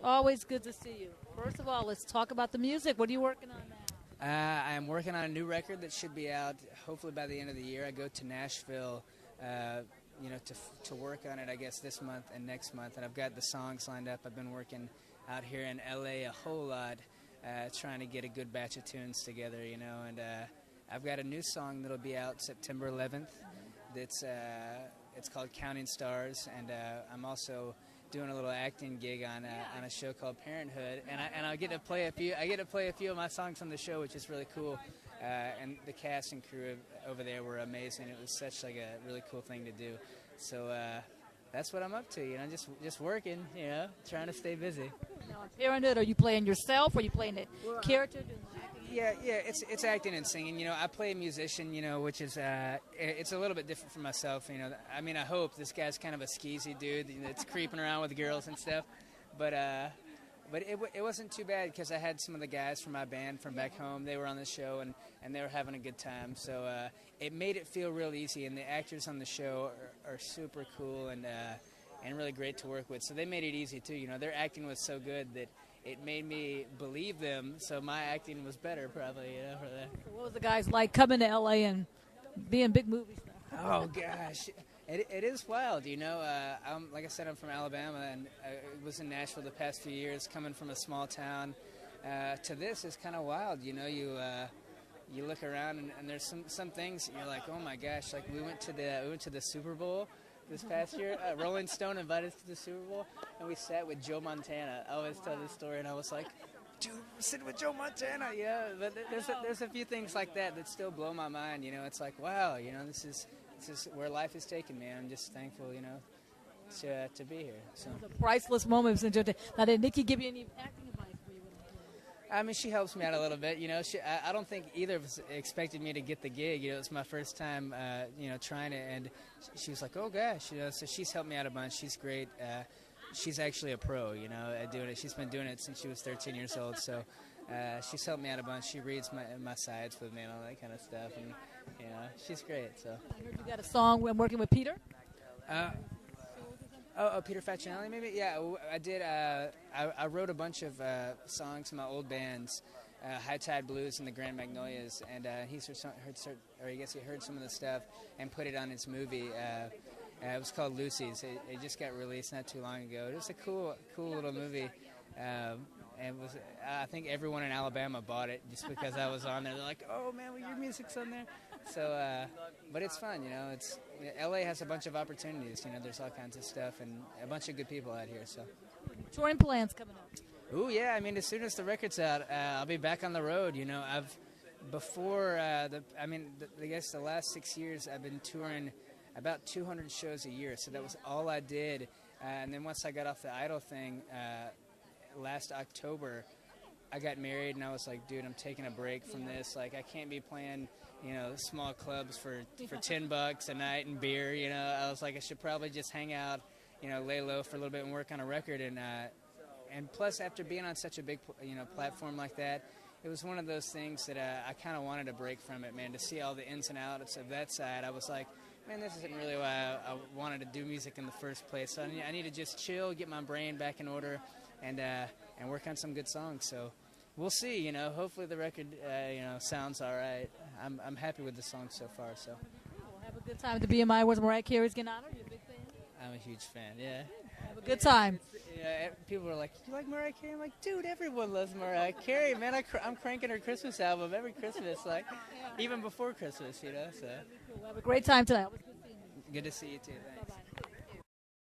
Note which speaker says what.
Speaker 1: Always good to see you. First of all, let's talk about the music. What are you working on now?
Speaker 2: I'm working on a new record that should be out hopefully by the end of the year. I go to Nashville, to work on it, I guess, this month and next month. And I've got the songs lined up. I've been working out here in L.A. a whole lot, trying to get a good batch of tunes together, And I've got a new song that'll be out September 11th. It's called Counting Stars, and I'm also doing a little acting gig on a show called Parenthood, and I get to play a few of my songs on the show, which is really cool. And the cast and crew over there were amazing. It was such like a really cool thing to do. So that's what I'm up to, just working, trying to stay busy.
Speaker 1: Now, on Parenthood, are you playing yourself, or are you playing the character?
Speaker 2: Yeah, it's acting and singing. I play a musician, which is it's a little bit different from myself. I hope this guy's kind of a skeezy dude that's creeping around with girls and stuff, but it wasn't too bad because I had some of the guys from my band from back home. They were on the show and they were having a good time. So it made it feel real easy, and the actors on the show are super cool and really great to work with. So they made it easy too. Their acting was so good that it made me believe them, so my acting was better probably, for that.
Speaker 1: So what was the guys like coming to L.A. and being big movie stars?
Speaker 2: Oh, gosh. It is wild, like I said, I'm from Alabama, and I was in Nashville the past few years, coming from a small town to this is kind of wild, You look around, and there's some things, you're like, oh, my gosh, like we went to the Super Bowl this past year. Rolling Stone invited us to the Super Bowl, and we sat with Joe Montana. I always tell this story, and I was like, dude, we're sitting with Joe Montana. Yeah, but there's a few things like that still blow my mind. It's like, wow, this is where life is taking me. I'm just thankful, to be here. So
Speaker 1: the priceless moments. Now, did Nikki give you any acting advice for you?
Speaker 2: She helps me out a little bit. I don't think either of us expected me to get the gig. It's my first time, trying it, and she was like, "Oh gosh," So she's helped me out a bunch. She's great. She's actually a pro, at doing it. She's been doing it since she was 13 years old. So she's helped me out a bunch. She reads my sides with me and all that kind of stuff, and she's great. So
Speaker 1: I heard you got a song when working with Peter.
Speaker 2: Peter Facinelli, maybe? Yeah, I did. I wrote a bunch of songs from my old bands, High Tide Blues and the Grand Magnolias, and he heard some of the stuff and put it on his movie. It was called Lucy's. It just got released not too long ago. It was a cool little movie. And I think everyone in Alabama bought it just because I was on there. They're like, "Oh man, well, your music's on there." So, but it's fun, LA has a bunch of opportunities. There's all kinds of stuff and a bunch of good people out here. So,
Speaker 1: touring plans coming up.
Speaker 2: Ooh, yeah. As soon as the record's out, I'll be back on the road. I guess the last 6 years I've been touring about 200 shows a year. So that was all I did. And then once I got off the Idol thing, last October, I got married, and I was like, dude, I'm taking a break from this. Like, I can't be playing, small clubs for $10 a night and beer. I was like, I should probably just hang out, lay low for a little bit and work on a record. And plus, after being on such a big, platform like that, it was one of those things that I kind of wanted a break from it, man. To see all the ins and outs of that side, I was like, man, this isn't really why I wanted to do music in the first place. So I need to just chill, get my brain back in order, and work on some good songs. So we'll see. Hopefully the record, sounds all right. I'm happy with the song so far. So
Speaker 1: we'll have a good time at the BMI Awards. Mariah Carey's getting honored. You're a big fan.
Speaker 2: I'm a huge fan. Yeah.
Speaker 1: Have a good time.
Speaker 2: People are like, "You like Mariah Carey?" I'm like, "Dude, everyone loves Mariah Carey, man. I'm cranking her Christmas album every Christmas, like even before Christmas, So
Speaker 1: We'll have a great time tonight.
Speaker 2: Good to see you too. Thanks.